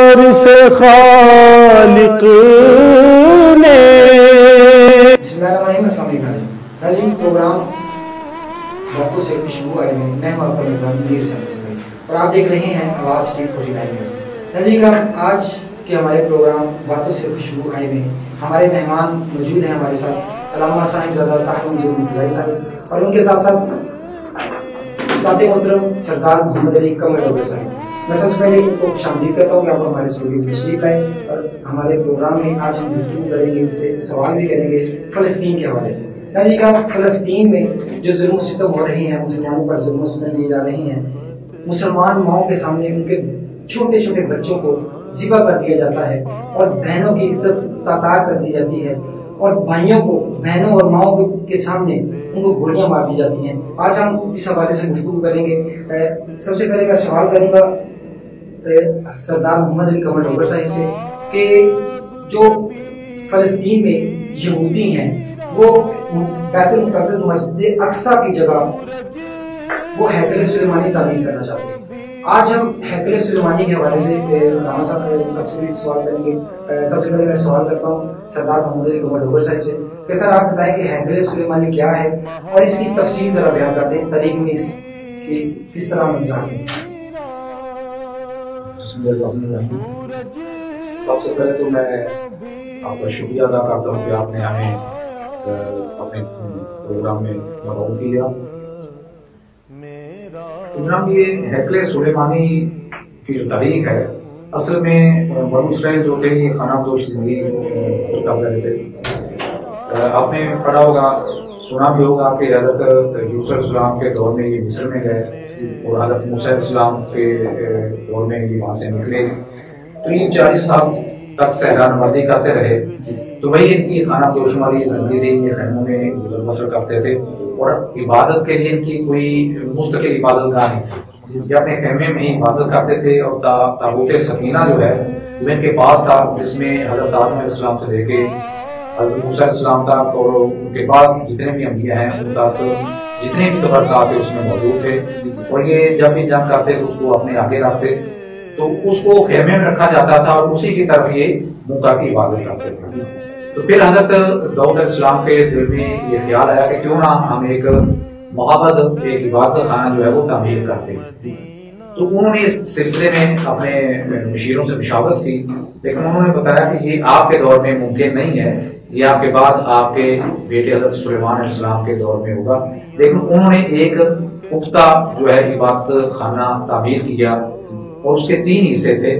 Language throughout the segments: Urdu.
پیار سے خالق نے. بسم اللہ الرحمن الرحیم. السلام علیکم ناظرین. پروگرام باتوں سے خوشبو آئے میں ہوں آپ کا میزبان میر حسین اور آپ دیکھ رہے ہیں آواز ٹی 49 نیوز. ناظرین آج کے ہمارے پروگرام باتوں سے خوشبو آئے میں ہمارے مہمان موجود ہیں ہمارے ساتھ علامہ صاحب زادہ طاہر مرزائی صاحب اور ان کے ساتھ ساتھ استاد محترم سردار محمد علی قمر ڈوگر صاحب. میں سب سے پہلے ان کو خوش آمدید کرتا ہوں کہ آپ ہمارے اسٹوڈیو میں تشریف لائیں اور ہمارے پروگرام میں آج ہم گفتگو کریں گے, ان سے سوال بھی کریں گے فلسطین کے حوالے سے. جی کا فلسطین میں جو ظلم و ستم ہو رہے ہیں, مسلمانوں پر ظلم و ستم دیے جا رہے ہیں, مسلمان ماؤں کے سامنے ان کے چھوٹے چھوٹے بچوں کو ذبح کر دیا جاتا ہے اور بہنوں کی عزت تاطار کر دی جاتی ہے اور بھائیوں کو بہنوں اور ماؤں کے سامنے ان کو گولیاں مار دی جاتی ہیں. آج ہم اس حوالے سے گفتگو کریں گے. سب سے پہلے میں سوال کروں گا سردار محمد علی قمر ڈوگر صاحب سے کہ جو فلسطین میں یہودی ہیں وہ بیت المقدس مسجد اقصی کی جگہ وہ ہیکل سلیمانی تعمیر کرنا چاہتے ہیں. آج ہم ہیکل سلیمانی کے حوالے سے علامہ صاحب سب سے بھی سوال کریں گے. سب سے پہلے میں سوال کرتا ہوں سردار محمد علی قمر ڈوگر صاحب سے کہ سر آپ بتائیں کہ ہیکل سلیمانی کیا ہے اور اس کی تفصیل ذرا بیان کر دیں, تاریخ میں اس کی کس طرح منظر ہے. بسم اللہ الرحمن الرحیم. سب سے پہلے تو میں آپ کا شکریہ ادا کرتا ہوں کہ آپ نے ہمیں اپنے پروگرام میں مدعو کیا. جناب یہ ہیکل سلیمانی کی جو تاریخ ہے اصل میں بنو اسرائیل جو تھے یہ خانہ بدوش زندگی کر رہے تھے. آپ نے پڑھا ہوگا سنا بھی ہوگا کہ حضرت یوسف علیہ السلام کے دور میں یہ مصر میں گئے اور حضرت موسیٰ علیہ السلام کے دور میں یہ وہاں سے نکلے تو یہ 40 سال تک صحرا نوردی کرتے رہے. تو وہی ان کی خانہ بدوش والی زندگی تھی, یہ خیموں میں گزر بسر کرتے تھے اور عبادت کے لیے ان کی کوئی مستقل عبادت گاہ نہیں تھی. یہ اپنے خیمے میں ہی عبادت کرتے تھے اور تابوت سکینہ جو ہے وہ ان کے پاس تھا, جس میں حضرت آدم علیہ السلام سے لے کے حضرت موسیٰ علیہ السلام تک اور ان کے بعد جتنے بھی انبیاء ہیں ان تک جتنے بھی تبرکات اس میں موجود تھے. اور یہ جب بھی جنگ کرتے تو اس کو اپنے آگے رکھتے تو اس کو خیمے میں رکھا جاتا تھا اور اسی کی طرف یہ منہ کی عبادت کرتے تھے. تو پھر حضرت داؤد علیہ السلام کے دل میں یہ خیال آیا کہ کیوں نہ ہم ایک محبت ایک عبادت خانہ جو ہے وہ تعمیر کرتے ہیں. تو انہوں نے اس سلسلے میں اپنے مشیروں سے مشاورت کی, لیکن انہوں نے بتایا کہ یہ آپ کے دور میں ممکن نہیں ہے, یہ آپ کے بعد آپ کے بیٹے حضرت سلیمان علیہ السلام کے دور میں ہوگا. لیکن انہوں نے ایک پختہ جو ہے عبادت خانہ تعمیر کیا اور اس کے 3 حصے تھے.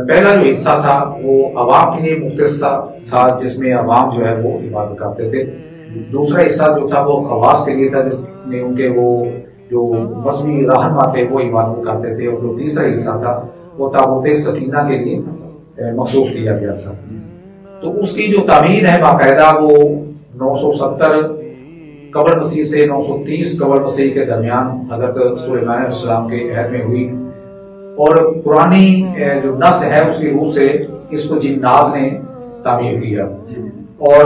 پہلا جو حصہ تھا وہ عوام کے لیے مختص تھا جس میں عوام جو ہے وہ عبادت کرتے تھے. دوسرا حصہ جو تھا وہ خواص کے لیے تھا جس میں ان کے وہ جو مذہبی رہنما تھے وہ عبادت کرتے تھے. اور جو تیسرا حصہ تھا وہ تابوت سکینہ کے لیے مخصوص کیا گیا تھا. تو اس کی جو تعمیر ہے باقاعدہ وہ 970 قبل مسیح سے 930 قبل مسیح کے درمیان حضرت سلیمان علیہ السلام کے عہد میں ہوئی. اور پرانی جو نس ہے اس کی روح سے اس کو جنات نے تعمیر کیا. اور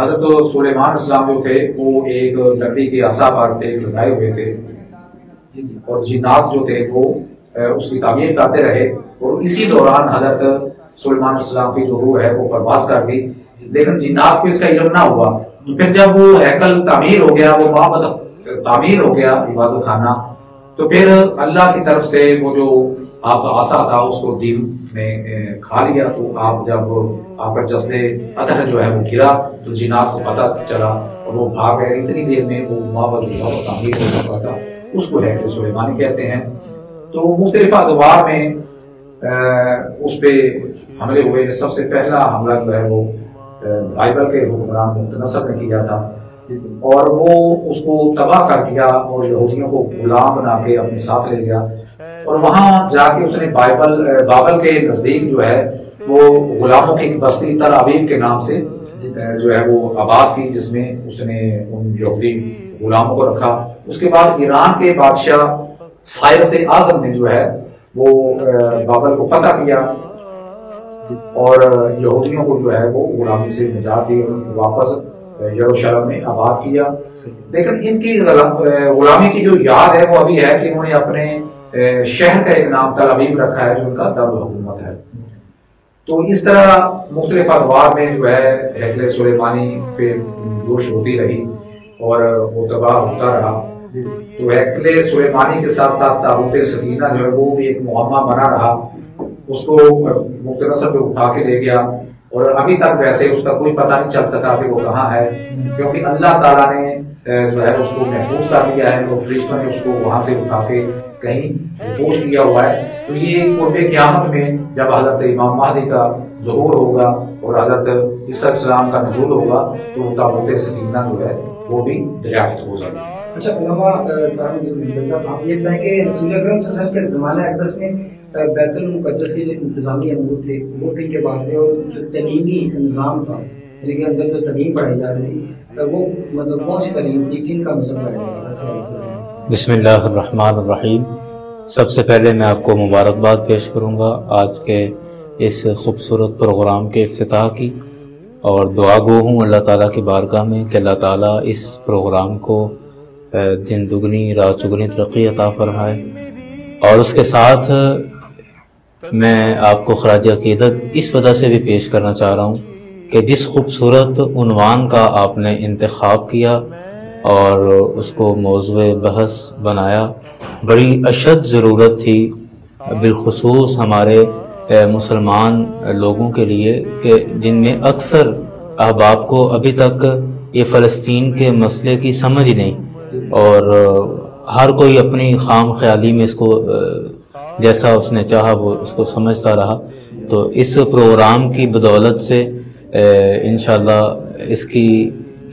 حضرت سلیمان علیہ السلام جو تھے وہ ایک لکڑی کی عصا پر ایک لگائے ہوئے تھے اور جنات جو تھے وہ اس کی تعمیر کرتے رہے. اور اسی دوران حضرت سلیمان علیہ السلام کی جو روح ہے وہ پرواز کر گئی, لیکن جنات کو اس کا علم نہ ہوا. تو پھر جب وہ ہیکل تعمیر ہو گیا, وہ معبد تعمیر ہو گیا عبادت خانہ, تو پھر اللہ کی طرف سے وہ جو آپ کا عصا تھا اس کو دل نے کھا لیا. تو آپ جب آپ کا جسد ادھر جو ہے وہ گرا تو جنات کو پتہ چلا اور وہ بھاگ گئے. اتنی دیر میں وہ معبد جو ہے تعمیر ہو چکا تھا, اس کو ہیکل سلیمانی کہتے ہیں. تو مختلف ادوار میں اس پہ حملے ہوئے. سب سے پہلا حملہ جو ہے وہ بائبل کے حکمران مختصر نے کیا تھا اور وہ اس کو تباہ کر دیا اور یہودیوں کو غلام بنا کے اپنے ساتھ لے گیا. اور وہاں جا کے اس نے بابل کے نزدیک جو ہے وہ غلاموں کی بستی تل ابیب کے نام سے جو ہے وہ آباد کی, جس میں اس نے ان یہودی غلاموں کو رکھا. اس کے بعد ایران کے بادشاہ سائرس اعظم نے جو ہے وہ بابل کو فتح کیا اور یہودیوں کو جو ہے وہ غلامی سے نجات دی, ان کو واپس یروشلم میں آباد کیا. لیکن ان کی غلامی کی جو یاد ہے وہ ابھی ہے کہ انہوں نے اپنے شہر کا ایک نام تل ابیب رکھا ہے جو ان کا دارالحکومت ہے. تو اس طرح مختلف ادوار میں جو ہے ہیکل سلیمانی پہ جوش ہوتی رہی اور وہ تباہ ہوتا رہا. تو ہیکل سلیمانی کے ساتھ ساتھ تابوت سکینہ جو ہے وہ بھی ایک معمہ بنا رہا. اس کو مختصر پہ اٹھا کے لے گیا اور ابھی تک ویسے اس کا کوئی پتہ نہیں چل سکا کہ وہ کہاں ہے, کیونکہ اللہ تعالیٰ نے جو ہے اس کو محفوظ کر دیا ہے اور فرشتوں نے اس کو وہاں سے اٹھا کے کہیں پوچھ لیا ہوا ہے. تو یہ قرب قیامت میں جب حضرت امام مہدی کا ظہور ہوگا اور حضرت عیسیٰ علیہ السلام کا نزول ہوگا تو تابوت سکینہ جو ہے وہ بھی دریافت ہو جائے. اچھا علماء آپ یہ بتائیں کہ رسول اکرم صلی اللہ علیہ وسلم کے زمانہ اقدس میں بیت المقدس کے جو انتظامی امور تھے وہ ٹھیک کے پاس تھے, اور جو تعلیمی نظام تھا یعنی کہ اندر جو تعلیم پڑھائی جا رہی تھی وہ مطلب کون سی تعلیم تھی, کن کا مسئلہ ہے؟ بسم اللہ الرحمن الرحیم. سب سے پہلے میں آپ کو مبارکباد پیش کروں گا آج کے اس خوبصورت پروگرام کے افتتاح کی, اور دعا گو ہوں اللہ تعالیٰ کی بارگاہ میں کہ اللہ تعالیٰ اس پروگرام کو دن دگنی رات چگنی ترقی عطا فرمائے. اور اس کے ساتھ میں آپ کو خراج عقیدت اس وجہ سے بھی پیش کرنا چاہ رہا ہوں کہ جس خوبصورت عنوان کا آپ نے انتخاب کیا اور اس کو موضوع بحث بنایا, بڑی اشد ضرورت تھی بالخصوص ہمارے مسلمان لوگوں کے لیے کہ جن میں اکثر احباب کو ابھی تک یہ فلسطین کے مسئلے کی سمجھ ہی نہیں, اور ہر کوئی اپنی خام خیالی میں اس کو جیسا اس نے چاہا وہ اس کو سمجھتا رہا. تو اس پروگرام کی بدولت سے انشاءاللہ اس کی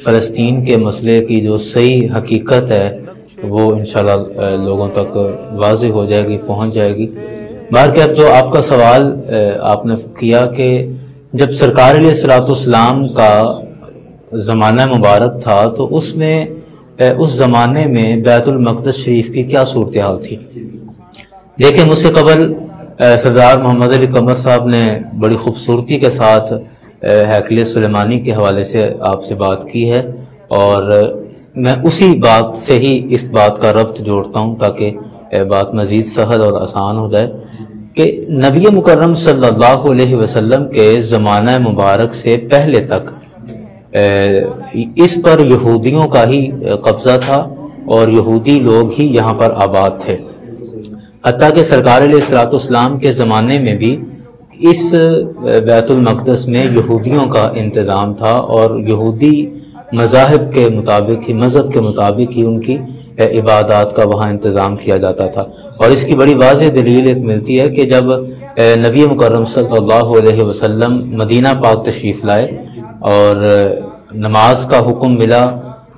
فلسطین کے مسئلے کی جو صحیح حقیقت ہے وہ انشاءاللہ لوگوں تک واضح ہو جائے گی, پہنچ جائے گی. بہرکیف جو آپ کا سوال آپ نے کیا کہ جب سرکار علیہ الصلوۃ والسلام کا زمانہ مبارک تھا تو اس میں اس زمانے میں بیت المقدس شریف کی کیا صورتحال تھی. دیکھیں مجھ سے قبل سردار محمد علی قمر صاحب نے بڑی خوبصورتی کے ساتھ ہیکل سلیمانی کے حوالے سے آپ سے بات کی ہے, اور میں اسی بات سے ہی اس بات کا ربط جوڑتا ہوں تاکہ بات مزید سہل اور آسان ہو جائے کہ نبی مکرم صلی اللہ علیہ وسلم کے زمانہ مبارک سے پہلے تک اس پر یہودیوں کا ہی قبضہ تھا اور یہودی لوگ ہی یہاں پر آباد تھے. حتیٰ کہ سرکار علیہ الصلوۃ والسلام کے زمانے میں بھی اس بیت المقدس میں یہودیوں کا انتظام تھا, اور یہودی مذاہب کے مطابق ہی مذہب کے مطابق ہی ان کی عبادات کا وہاں انتظام کیا جاتا تھا. اور اس کی بڑی واضح دلیل ایک ملتی ہے کہ جب نبی مکرم صلی اللہ علیہ وسلم مدینہ پاک تشریف لائے اور نماز کا حکم ملا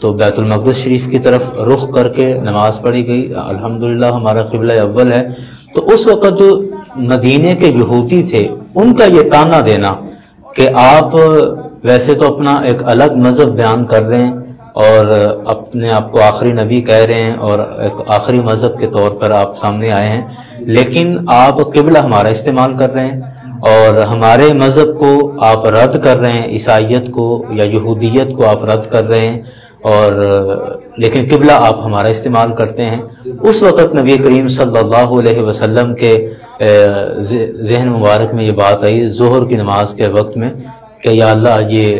تو بیت المقدس شریف کی طرف رخ کر کے نماز پڑھی گئی. الحمدللہ ہمارا قبلہ اول ہے. تو اس وقت جو مدینے کے یہودی تھے ان کا یہ تانا دینا کہ آپ ویسے تو اپنا ایک الگ مذہب بیان کر رہے ہیں اور اپنے آپ کو آخری نبی کہہ رہے ہیں اور ایک آخری مذہب کے طور پر آپ سامنے آئے ہیں, لیکن آپ قبلہ ہمارا استعمال کر رہے ہیں اور ہمارے مذہب کو آپ رد کر رہے ہیں, عیسائیت کو یا یہودیت کو آپ رد کر رہے ہیں, اور لیکن قبلہ آپ ہمارا استعمال کرتے ہیں. اس وقت نبی کریم صلی اللہ علیہ وسلم کے ذہن مبارک میں یہ بات آئی ظہر کی نماز کے وقت میں کہ یا اللہ یہ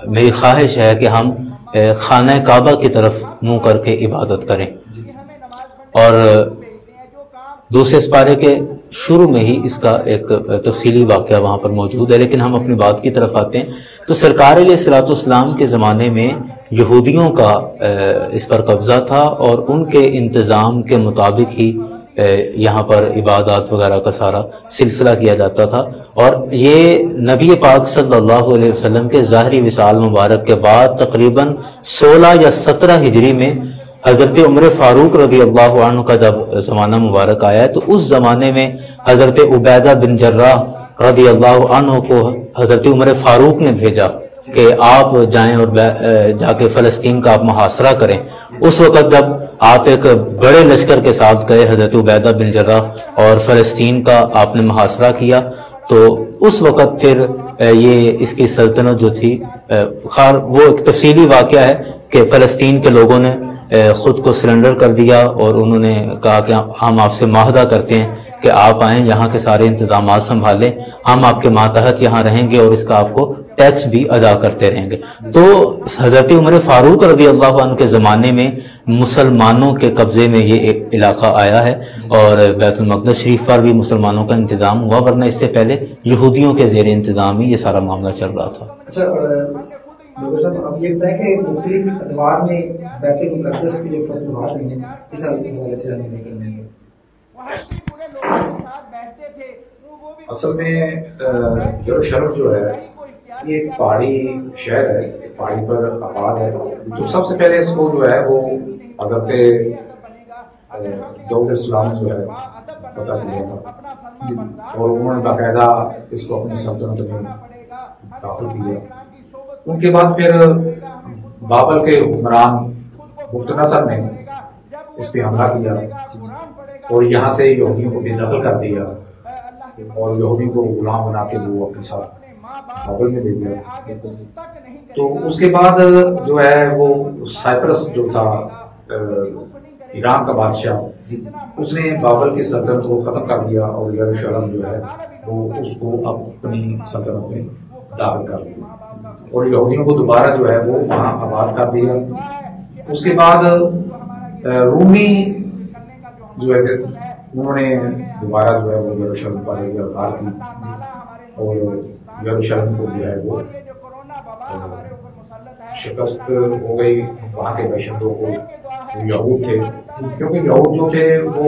میری خواہش ہے کہ ہم خانہ کعبہ کی طرف منہ کر کے عبادت کریں. اور دوسرے سپارے کے شروع میں ہی اس کا ایک تفصیلی واقعہ وہاں پر موجود ہے, لیکن ہم اپنی بات کی طرف آتے ہیں. تو سرکار علیہ الصلوۃ والسلام کے زمانے میں یہودیوں کا اس پر قبضہ تھا اور ان کے انتظام کے مطابق ہی یہاں پر عبادات وغیرہ کا سارا سلسلہ کیا جاتا تھا. اور یہ نبی پاک صلی اللہ علیہ وسلم کے ظاہری وصال مبارک کے بعد تقریباً 16 یا 17 ہجری میں حضرت عمر فاروق رضی اللہ عنہ کا جب زمانہ مبارک آیا ہے تو اس زمانے میں حضرت عبیدہ بن جراح رضی اللہ عنہ کو حضرت عمر فاروق نے بھیجا کہ آپ جائیں اور جا کے فلسطین کا آپ محاصرہ کریں. اس وقت جب آپ ایک بڑے لشکر کے ساتھ گئے حضرت عبیدہ بن جراح اور فلسطین کا آپ نے محاصرہ کیا تو اس وقت پھر یہ اس کی سلطنت جو تھی, خیر وہ ایک تفصیلی واقعہ ہے کہ فلسطین کے لوگوں نے خود کو سرنڈر کر دیا اور انہوں نے کہا کہ ہم آپ سے معاہدہ کرتے ہیں کہ آپ آئیں، یہاں کے سارے انتظامات سنبھالیں، ہم آپ کے ماتحت یہاں رہیں گے اور اس کا آپ کو ٹیکس بھی ادا کرتے رہیں گے۔ تو حضرت عمر فاروق رضی اللہ عنہ کے زمانے میں مسلمانوں کے قبضے میں یہ علاقہ آیا ہے اور بیت المقدس شریف پر بھی مسلمانوں کا انتظام ہوا، ورنہ اس سے پہلے یہودیوں کے زیر انتظام ہی یہ سارا معاملہ چل رہا تھا۔ اچھا ڈاکٹر صاحب، آپ یہ بتائیں کہ مختلف ادوار میں بیت المقدس کی جو فتوحات ہوئی ہیں اس حوالے سے ہمیں نہیں کرنے گے۔ اصل میں یروشلم جو ہے یہ ایک پہاڑی شہر ہے، ایک پہاڑی پر آباد ہے۔ تو سب سے پہلے اس کو جو ہے وہ حضرت داؤد السلام جو ہے پتہ کیا تھا اور انہوں نے باقاعدہ اس کو اپنی سلطنت میں داخل کیا۔ ان کے بعد پھر بابل کے حکمران بخت نصر نے اس پہ حملہ کیا اور یہاں سے یہودیوں کو بے دخل کر دیا اور یہودیوں کو غلام بنا کے وہ اپنے ساتھ بابل میں دے دیا۔ تو اس کے بعد جو ہے وہ سائپرس جو تھا ایران کا بادشاہ، اس نے بابل کی سلطنت کو ختم کر دیا اور یروشلم جو ہے وہ اس کو اپنی سلطنت میں داخل کر دیا اور یہودیوں کو دوبارہ جو ہے وہ وہاں آباد کر دیا۔ اس کے بعد رومی جو ہے انہوں نے دوبارہ جو ہے وہ یروشلم پر غار کی اور یروشلم کو جو ہے وہ شکست ہو گئی۔ وہاں کے باشندوں کو یہود تھے، کیونکہ یہود جو تھے وہ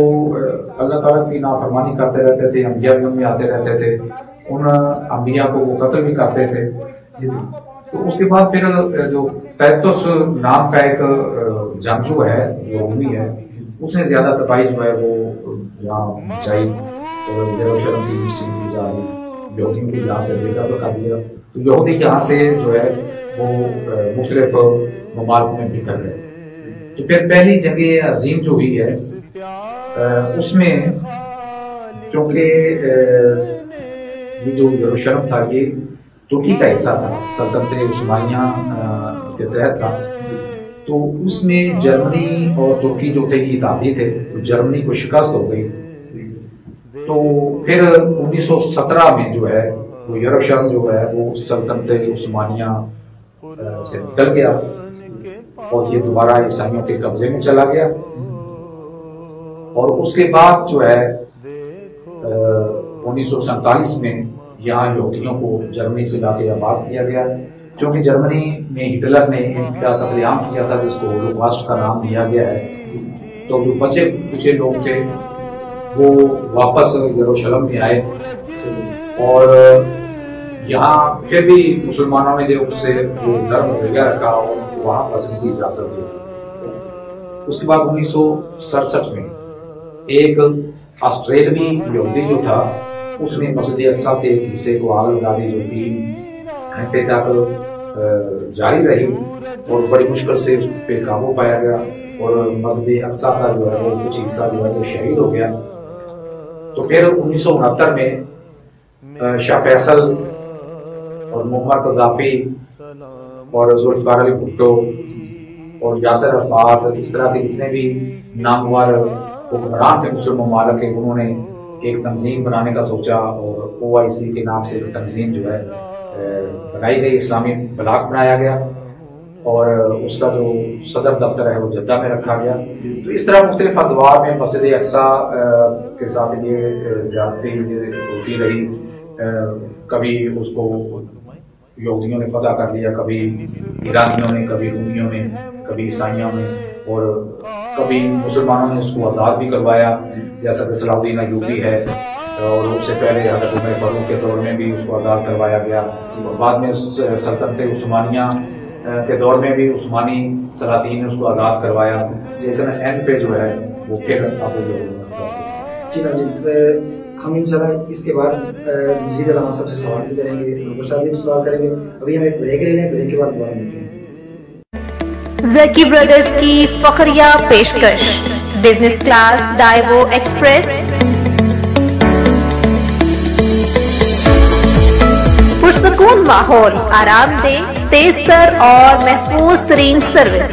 اللہ تعالیٰ کی نافرمانی کرتے رہتے تھے، انبیاء میں آتے رہتے تھے، ان انبیاء کو وہ قتل بھی کرتے تھے۔ تو اس کے بعد پھر جو تیتوس نام کا ایک جنگجو ہے جو رومی ہے، اس نے زیادہ تباہی جو ہے وہ یہاں مچائی اور یروشلم کی مسجد جا رہی یہودیوں کی یہاں سے بے دخل کر دیا۔ تو یہودی یہاں سے جو ہے وہ مختلف ممالک میں بکھر گئے۔ تو پھر پہلی جنگ عظیم جو ہوئی ہے اس میں چونکہ یہ جو یروشلم تھا یہ ترکی کا حصہ تھا، سلطنت عثمانیہ کے تحت تھا، تو اس میں جرمنی اور ترکی جو تھے یہ اتحادی تھے، تو جرمنی کو شکست ہو گئی۔ تو پھر 1917 میں جو ہے وہ یروشلم جو ہے وہ سلطنت عثمانیہ سے نکل گیا اور یہ دوبارہ عیسائیوں کے قبضے میں چلا گیا۔ اور اس کے بعد جو ہے 1947 میں یہاں یہودیوں کو جرمنی سے لا کے آباد کیا گیا، چونکہ جرمنی میں ہٹلر نے ان کا قتل عام کیا تھا جس کو ہولوکاسٹ کا نام دیا گیا ہے۔ تو جو بچے کچھ لوگ تھے وہ واپس یروشلم میں آئے اور یہاں پھر بھی مسلمانوں نے جو اس سے وہ نرم رویہ رکھا اور وہاں بسنے کی اجازت دی۔ اس کے بعد 1967 میں ایک آسٹریلوی یہودی جو تھا اس نے مسجد اقصیٰ کے ایک حصے کو آگ لگا دی جو 3 گھنٹے تک جاری رہی اور بڑی مشکل سے اس پہ قابو پایا گیا اور مسجد اقصیٰ کا جو ہے وہ کچھ حصہ جو ہے وہ شہید ہو گیا۔ تو پھر 1969 میں شاہ فیصل اور معمر قذافی اور ذوالفقار علی بھٹو اور یاسر عرفات، اس طرح کے جتنے بھی نامور حکمران تھے مسلم ممالک کے، انہوں نے ایک تنظیم بنانے کا سوچا اور OIC کے نام سے تنظیم جو ہے بنائی گئی، اسلامی بلاک بنایا گیا اور اس کا جو صدر دفتر ہے وہ جدہ میں رکھا گیا۔ تو اس طرح مختلف ادوار میں مسجد اقصیٰ کے ساتھ یہ زیادتی ہوتی رہی، کبھی اس کو یہودیوں نے فتح کر لیا، کبھی ایرانیوں نے، کبھی رومیوں نے، کبھی عیسائیوں نے، اور کبھی مسلمانوں نے اس کو آزاد بھی کروایا، جیسا کہ صلاح الدین ایوبی ہے اور اس سے پہلے حضرت عمر فاروق کے دور میں بھی اس کو آزاد کروایا گیا، اور بعد میں سلطنت عثمانیہ کے دور میں بھی عثمانی سلاطین نے اس کو آزاد کروایا، لیکن اینڈ پہ جو ہے وہ پھر اب ٹھیک ہے۔ ہم انشاءاللہ اس کے بعد مزید علامہ صاحب سے سوال بھی کریں گے، ڈاکٹر صاحب بھی سوال کریں گے۔ ابھی ہم ایک بریک لے لیں، بریک کے بعد دوبارہ ملتے ہیں۔ زکی برادرز کی فخریہ پیشکش، بزنس کلاس ڈائیوو ایکسپریس، پرسکون ماحول، آرام دہ، تیز تر اور محفوظ ترین سروس،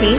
3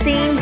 3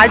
8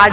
8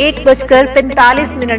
1:45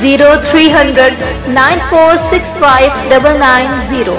0300 9465 990।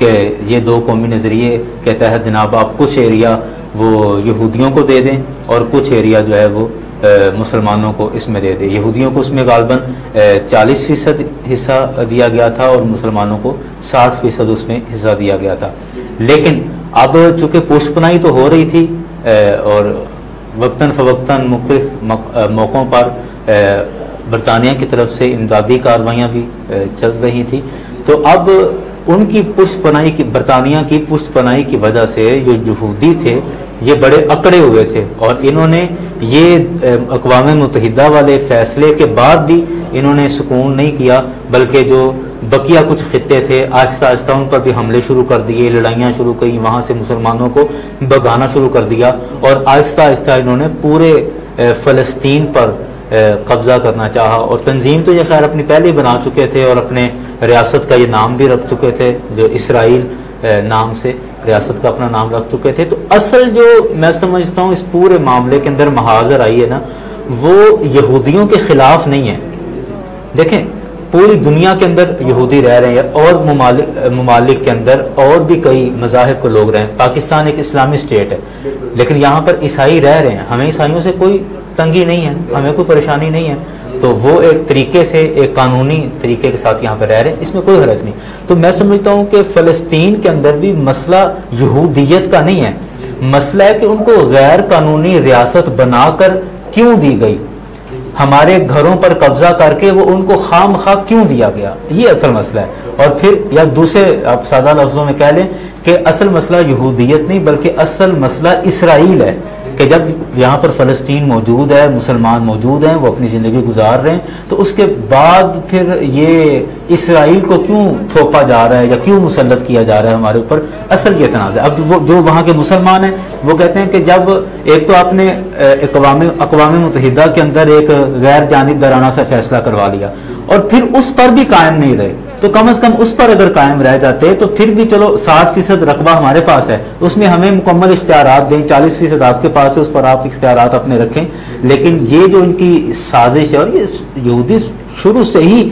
کہ یہ دو قومی نظریے کے تحت جناب آپ کچھ ایریا وہ یہودیوں کو دے دیں اور کچھ ایریا جو ہے وہ مسلمانوں کو اس میں دے دیں. یہودیوں کو اس میں غالباً 40% حصہ دیا گیا تھا اور مسلمانوں کو 60% اس میں حصہ دیا گیا تھا. لیکن اب چونکہ پوشت پناہی تو ہو رہی تھی اور وقتاً فوقتاً مختلف موقعوں پر برطانیہ کی طرف سے امدادی کارروائیاں بھی چل رہی تھیں، تو اب ان کی پشت پناہی کی، برطانیہ کی پشت پناہی کی وجہ سے جو یہودی تھے یہ بڑے اکڑے ہوئے تھے، اور انہوں نے یہ اقوام متحدہ والے فیصلے کے بعد بھی انہوں نے سکون نہیں کیا، بلکہ جو بقیہ کچھ خطے تھے آہستہ آہستہ ان پر بھی حملے شروع کر دیے، لڑائیاں شروع کی، وہاں سے مسلمانوں کو بھگانا شروع کر دیا، اور آہستہ آہستہ انہوں نے پورے فلسطین پر قبضہ کرنا چاہا. اور تنظیم تو یہ خیر اپنی پہلے ہی بنا چکے تھے اور اپنے ریاست کا یہ نام بھی رکھ چکے تھے، جو اسرائیل نام سے ریاست کا اپنا نام رکھ چکے تھے. تو اصل جو میں سمجھتا ہوں اس پورے معاملے کے اندر محاذر آئی ہے نا، وہ یہودیوں کے خلاف نہیں ہے. دیکھیں پوری دنیا کے اندر یہودی رہ رہے ہیں، اور ممالک کے اندر اور بھی کئی مذاہب کے لوگ رہے ہیں. پاکستان ایک اسلامی اسٹیٹ ہے، لیکن یہاں پر عیسائی رہ رہے ہیں، ہمیں عیسائیوں سے کوئی تنگی نہیں ہے، ہمیں کوئی پریشانی نہیں ہے. تو وہ ایک طریقے سے ایک قانونی طریقے کے ساتھ یہاں پہ رہ رہے ہیں، اس میں کوئی حرج نہیں. تو میں سمجھتا ہوں کہ فلسطین کے اندر بھی مسئلہ یہودیت کا نہیں ہے، مسئلہ ہے کہ ان کو غیر قانونی ریاست بنا کر کیوں دی گئی، ہمارے گھروں پر قبضہ کر کے وہ ان کو خام خواہ کیوں دیا گیا، یہ اصل مسئلہ ہے. اور پھر یا دوسرے آپ سادہ لفظوں میں کہہ لیں کہ اصل مسئلہ یہودیت نہیں بلکہ اصل مسئلہ اسرائیل ہے، کہ جب یہاں پر فلسطین موجود ہے، مسلمان موجود ہیں، وہ اپنی زندگی گزار رہے ہیں، تو اس کے بعد پھر یہ اسرائیل کو کیوں تھوپا جا رہا ہے یا کیوں مسلط کیا جا رہا ہے ہمارے اوپر، اصل یہ تنازع. اب وہ جو وہاں کے مسلمان ہیں وہ کہتے ہیں کہ جب ایک تو آپ نے اقوام متحدہ کے اندر ایک غیر جانبدارانہ سے فیصلہ کروا لیا اور پھر اس پر بھی قائم نہیں رہے، تو کم از کم اس پر اگر قائم رہ جاتے تو پھر بھی چلو 60% رقبہ ہمارے پاس ہے، اس میں ہمیں مکمل اختیارات دیں، 40% آپ کے پاس ہے، اس پر آپ اختیارات اپنے رکھیں. لیکن یہ جو ان کی سازش ہے، اور یہ یہودی شروع سے ہی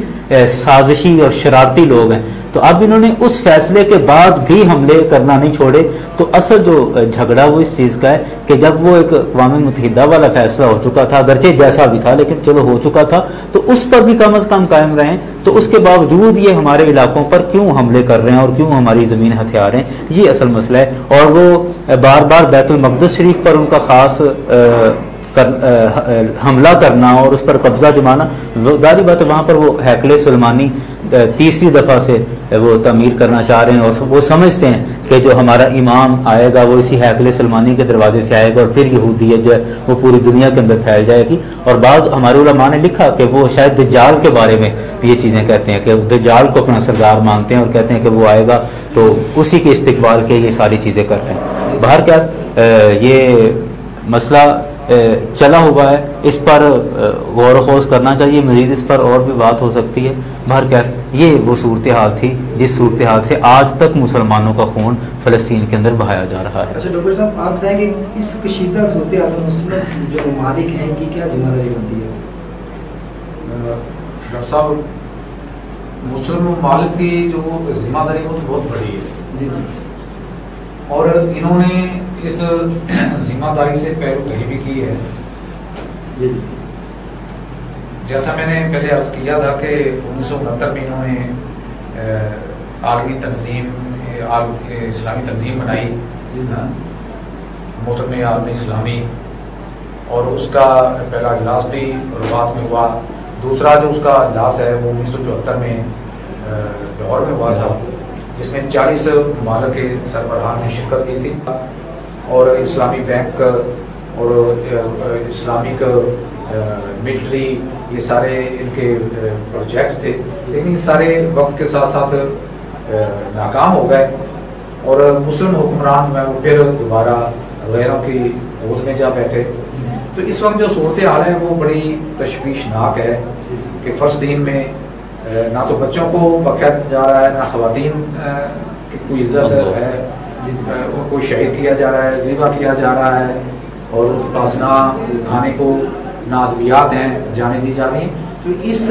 سازشی اور شرارتی لوگ ہیں، تو اب انہوں نے اس فیصلے کے بعد بھی حملے کرنا نہیں چھوڑے. تو اصل جو جھگڑا وہ اس چیز کا ہے کہ جب وہ ایک اقوام متحدہ والا فیصلہ ہو چکا تھا، اگرچہ جیسا بھی تھا لیکن چلو ہو چکا تھا، تو اس پر بھی کم از کم قائم رہیں. تو اس کے باوجود یہ ہمارے علاقوں پر کیوں حملے کر رہے ہیں اور کیوں ہماری زمین ہتھیار ہیں، یہ اصل مسئلہ ہے. اور وہ بار بار بیت المقدس شریف پر ان کا خاص حملہ کرنا اور اس پر قبضہ جمانا، ظاہری بات ہے وہاں پر وہ ہیکل سلیمانی تیسری دفعہ سے وہ تعمیر کرنا چاہ رہے ہیں، اور وہ سمجھتے ہیں کہ جو ہمارا امام آئے گا وہ اسی ہیکل سلیمانی کے دروازے سے آئے گا اور پھر یہودیت جو ہے وہ پوری دنیا کے اندر پھیل جائے گی. اور بعض ہمارے علماء نے لکھا کہ وہ شاید دجال کے بارے میں یہ چیزیں کہتے ہیں کہ دجال کو اپنا سردار مانتے ہیں اور کہتے ہیں کہ وہ آئے گا تو اسی کے استقبال کے یہ ساری چیزیں کر رہے ہیں. بہرکیف یہ مسئلہ چلا ہوا ہے، اس پر غور و خوض کرنا چاہیے، مزید اس پر اور بھی بات ہو سکتی ہے. بہرکیف یہ وہ صورتحال تھی جس صورتحال سے آج تک مسلمانوں کا خون فلسطین کے اندر بہایا جا رہا ہے. اچھا ڈاکٹر صاحب آپ بتائیں کہ اس کشیدہ صورتحال میں مسلم جو ممالک ہیں ان کی کیا ذمہ داری بنتی ہے؟ ڈاکٹر صاحب مسلم ممالک کی جو ذمہ داری وہ تو بہت بڑی ہے، اور انہوں نے اس ذمہ داری سے پیروی بھی کی ہے. جیسا میں نے پہلے عرض کیا تھا کہ 1969 میں انہوں نے عالمی تنظیم اسلامی تنظیم بنائی، محترم عالم اسلامی، اور اس کا پہلا اجلاس بھی رباط میں ہوا. دوسرا جو اس کا اجلاس ہے وہ 1974 میں لاہور میں ہوا تھا، جس میں 40 ممالک کے سربراہان نے شرکت کی تھی، اور اسلامی بینک اور اسلامک ملٹری یہ سارے ان کے پروجیکٹ تھے، لیکن یہ سارے وقت کے ساتھ ساتھ ناکام ہو گئے، اور مسلم حکمران میں وہ پھر دوبارہ غیروں کی گود میں جا بیٹھے. تو اس وقت جو صورتحال ہے وہ بڑی تشویشناک ہے کہ فلسطین میں نہ تو بچوں کو بقید جا رہا ہے، نہ خواتین کی کوئی عزت ہے، ان کو شہید کیا جا رہا ہے، ذبح کیا جا رہا ہے، اور ان کے پاس نہ کھانے کو نہ ادویات ہیں جانے دی جا رہی ہیں. تو اس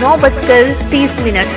9:30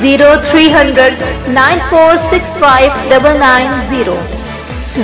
0300 9465 990।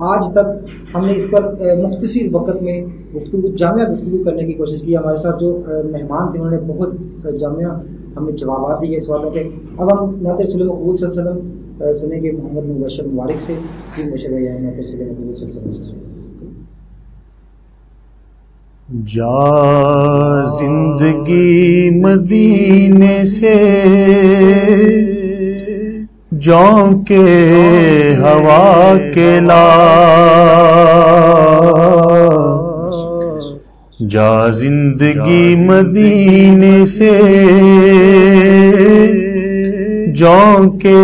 آج تک ہم نے اس پر مختصر وقت میں جامعہ گفتگو کرنے کی کوشش کی. ہمارے ساتھ جو مہمان تھے انہوں نے بہت جامعہ ہمیں جوابات دیے سوالوں کے. اب ہم نعت رسول مقبول صلی اللہ علیہ وسلم سنیں گے محمد مبشر مبارک سے. جی مبشر بھائی نعت رسول مقبول صلی اللہ علیہ وسلم سے. جا زندگی مدینے سے جاؤں کے ہوا کے لا، جا زندگی مدینے سے جاؤں کے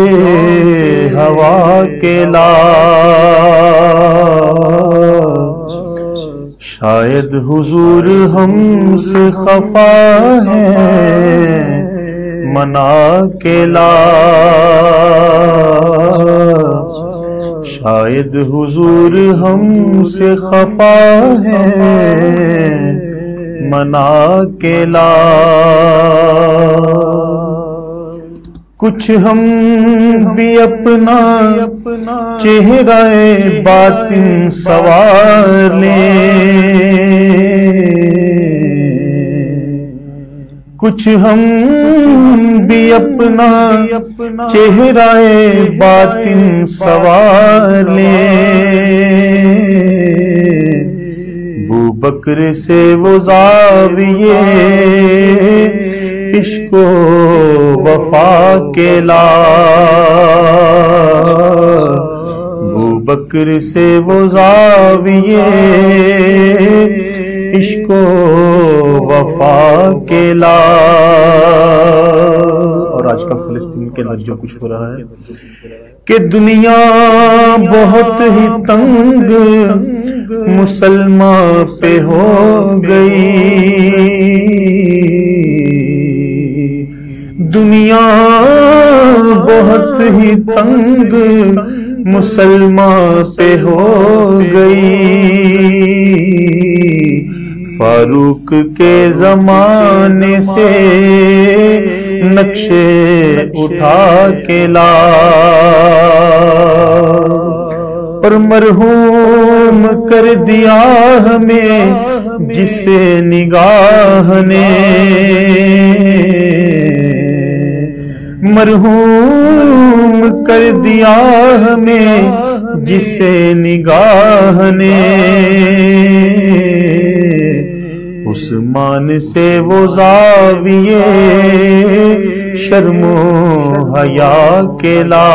ہوا کے لا، شاید حضور ہم سے خفا ہے منا کے لا، شاید حضور ہم سے خفا ہے منا کے لا. کچھ ہم بھی اپنا چہرہ باطن سوار لیں، کچھ ہم بھی اپنا چہرہ باطن سوار لیں، بکر سے وہ زاویے عشق و وفا کے لا، بکر سے وہ زاویے عشق و وفا کے لا. اور آج کل فلسطین کے اندر جو کچھ ہو رہا ہے کہ دنیا بہت ہی تنگ مسلمان پہ ہو گئی، دنیا بہت ہی تنگ مسلمان پہ ہو گئی، فاروق کے زمانے سے نقشے اٹھا کے لا، اور مرحوم کر دیا ہمیں جس سے نگاہ نے، مرحوم کر دیا ہمیں جس سے نگاہ نے، عثمان سے وہ زاویے شرم و حیا کے لا،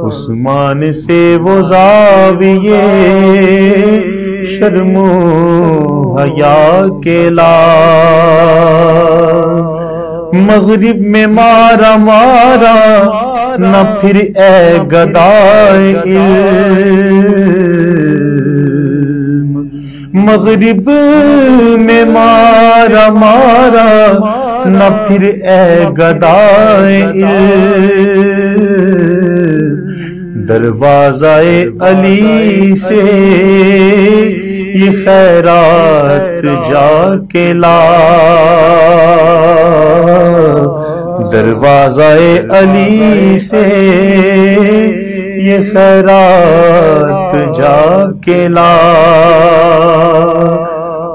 عثمان سے وہ زاویے شرم و حیا کے لا. مغرب میں مارا مارا نہ پھر اے گدائے علم، مغرب میں مارا مارا نہ پھر اے گدائے علم، دروازہ علی سے یہ خیرات جا کے لا، دروازہ علی سے یہ خیرات جا کے لا.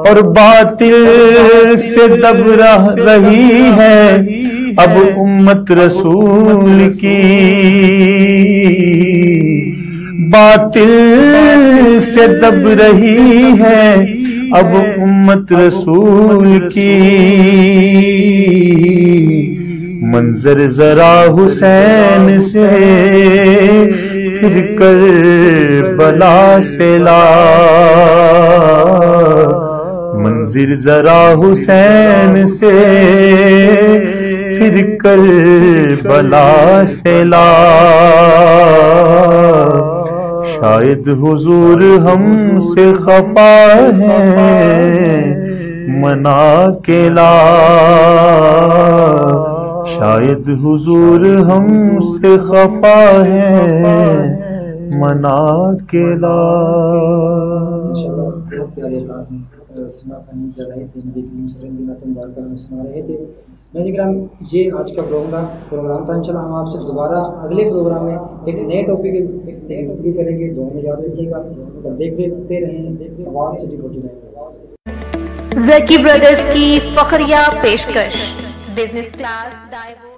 اور باطل سے دب رہی ہے اب امت رسول کی، باطل سے دب رہی ہے اب امت رسول کی، منظر ذرا حسین سے پھر کربلا سے لا، منظر ذرا حسین سے پھر کربلا سے لا، شاید حضور ہم سے خفا ہے منا کے لا، شاید حضور ہم سے خفا ہے منا کے لا. سنا رہے تھے ناظرین کرام یہ آج کا پروگرام تھا. انشاءاللہ ہم آپ سے دوبارہ اگلے پروگرام میں ایک نئے ٹاپک کی گفتگو کریں گے. دعا میں یاد رکھیے گا اور دیکھتے رہیں آواز سٹی 49. زکی برادرز کی فخریہ پیشکش بزنس کلاس ڈائیو